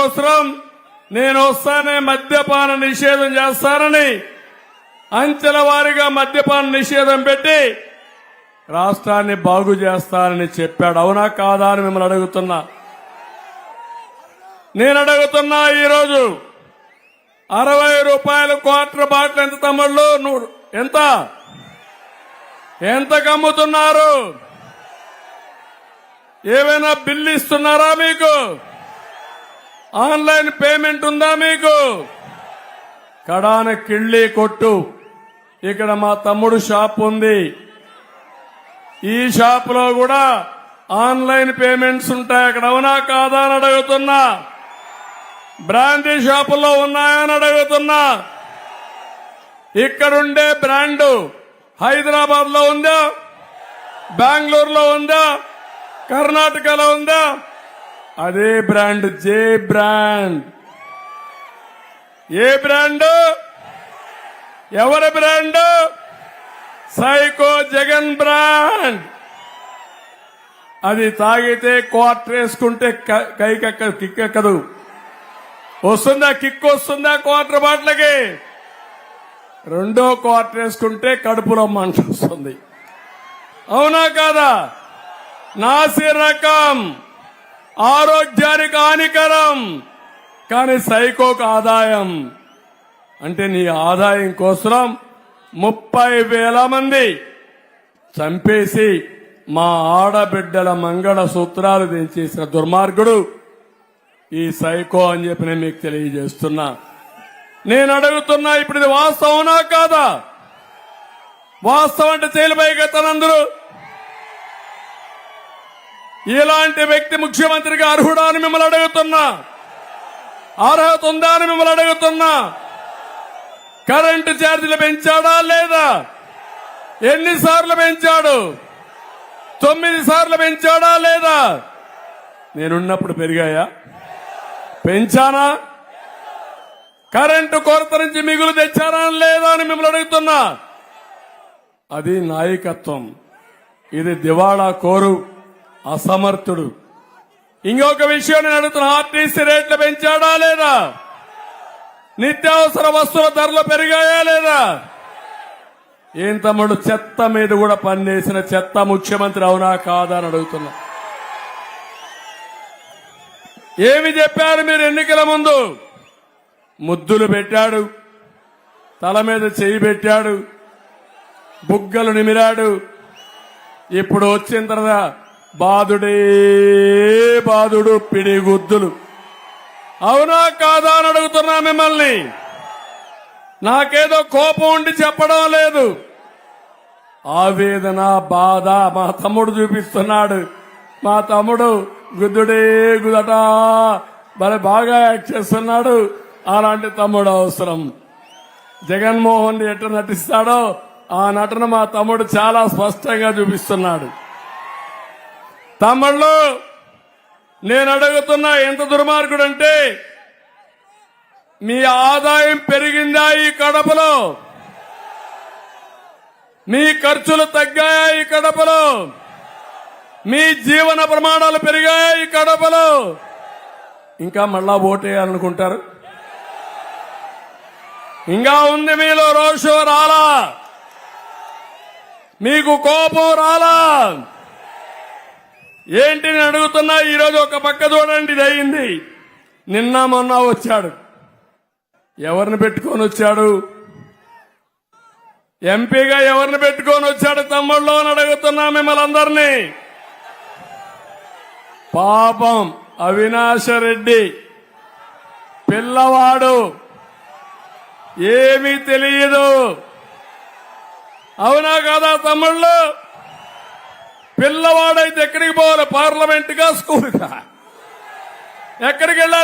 కోసం నేను వస్తానే మద్యపాన నిషేధం చేస్తానని అంచెల వారీగా మద్యపాన నిషేధం పెట్టి రాష్ట్రాన్ని బాగు చేస్తానని చెప్పాడు. అవునా కాదా అని మిమ్మల్ని అడుగుతున్నా. నేను అడుగుతున్నా, ఈరోజు 60 రూపాయలు క్వార్టర్ బాటిల్ ఎంత తమ్ముళ్ళు? ఎంతకు అమ్ముతున్నారు? ఏమైనా బిల్లు ఇస్తున్నారా మీకు? ఆన్లైన్ పేమెంట్ ఉందా మీకు? కడాన కిళ్ళి కొట్టు. ఇక్కడ మా తమ్ముడు షాప్ ఉంది. ఈ షాప్ లో కూడా ఆన్లైన్ పేమెంట్స్ ఉంటాయి. అక్కడ అవునా కాదా అని అడుగుతున్నా. బ్రాండీ షాపుల్లో ఉన్నాయని అడుగుతున్నా. ఇక్కడుండే బ్రాండు హైదరాబాద్ లో ఉందా? బెంగళూరులో ఉందా? కర్ణాటకలో ఉందా? అదే బ్రాండ్ జే బ్రాండ్. ఏ బ్రాండ్? ఎవరి బ్రాండ్? Psycho Jagan brand. అది తాగితే క్వార్టర్ వేసుకుంటే కిక్కెక్కదు. వస్తుందా? కిక్ వస్తుందా క్వార్టర్ బాటిల్కి? రెండో క్వార్టర్ వేసుకుంటే కడుపులో మంట వస్తుంది. అవునా కాదా? నాసి రకం, ఆరోగ్యానికి హానికరం. కానీ సైకోకు ఆదాయం. అంటే నీ ఆదాయం కోసం 30,000 మంది చంపేసి మా ఆడబిడ్డల మంగళ సూత్రాలు తెంచేసిన దుర్మార్గుడు ఈ సైకో అని చెప్పి నేను మీకు తెలియజేస్తున్నా. నేను అడుగుతున్నా, ఇప్పుడు ఇది వాస్తవనా కాదా? వాస్తవం అంటే తేలిపోయిగతనందరూ. ఇలాంటి వ్యక్తి ముఖ్యమంత్రిగా అర్హుడా అని మిమ్మల్ని అడుగుతున్నా. అర్హత ఉందా అని మిమ్మల్ని అడుగుతున్నా. కరెంటు ఛార్జీలు పెంచాడా లేదా? ఎన్నిసార్లు పెంచాడు? 9 సార్లు పెంచాడా లేదా? నేనున్నప్పుడు పెరిగాయా? పెంచానా? కరెంటు కొరత నుంచి మిగులు తెచ్చారా లేదా అని మిమ్మల్ని అడుగుతున్నా. అది నాయకత్వం. ఇది దివాళా కోరు, అసమర్థుడు. ఇంకొక విషయం నేను అడుగుతున్నా, ఆర్టీసీ రేట్లు పెంచాడా లేదా? నిత్యావసర వస్తువుల ధరలు పెరిగాయా లేదా? ఏం తమ్ముడు, చెత్త మీద కూడా పనిచేసిన చెత్త ముఖ్యమంత్రి అవునా కాదా అని అడుగుతున్నా. ఏమి చెప్పారు మీరు ఎన్నికల ముందు? ముద్దులు పెట్టాడు, తల మీద చేయి పెట్టాడు, బుగ్గలు నిమిరాడు. ఇప్పుడు వచ్చిన తర్వాత బాదుడే బాదుడు, పిడిగుద్దులు. అవునా కాదా అని అడుగుతున్నా మిమ్మల్ని. నాకేదో కోపం ఉండి చెప్పడం లేదు. ఆవేదన, బాధ మా తమ్ముడు చూపిస్తున్నాడు. మా తమ్ముడు గుద్దుడే గుదట మరి బాగా యాక్ట్ చేస్తున్నాడు. అలాంటి తమ్ముడు అవసరం. జగన్మోహన్ రెడ్డి ఎట్లా నటిస్తాడో ఆ నటన మా తమ్ముడు చాలా స్పష్టంగా చూపిస్తున్నాడు. తమ్ముళ్ళు, నేను అడుగుతున్నా, ఎంత దుర్మార్గుడంటే, మీ ఆదాయం పెరిగిందా ఈ కడపలో? మీ ఖర్చులు తగ్గాయా ఈ కడపలో? మీ జీవన ప్రమాణాలు పెరిగాయా ఈ కడపలో? ఇంకా మళ్ళా ఓటేయాలనుకుంటారు? ఇంకా ఉంది మీలో రోషం రాలా? మీకు కోపం రాలా? ఏంటి నేను అడుగుతున్నా. ఈరోజు ఒక పక్క చూడండి, ఇది అయింది. నిన్న మొన్న వచ్చాడు. ఎవరిని పెట్టుకొని వచ్చాడు? ఎంపీగా ఎవరిని పెట్టుకొని వచ్చాడు తమ్ముళ్ళు అని అడుగుతున్నా మిమ్మల్ని అందరినీ. పాపం అవినాష్ రెడ్డి పిల్లవాడు, ఏమీ తెలియదు. అవునా కాదా తమ్ముళ్ళు? పిల్లవాడైతే ఎక్కడికి పోవాలి? పార్లమెంట్ గా, స్కూల్ గా? ఎక్కడికి వెళ్ళాలి?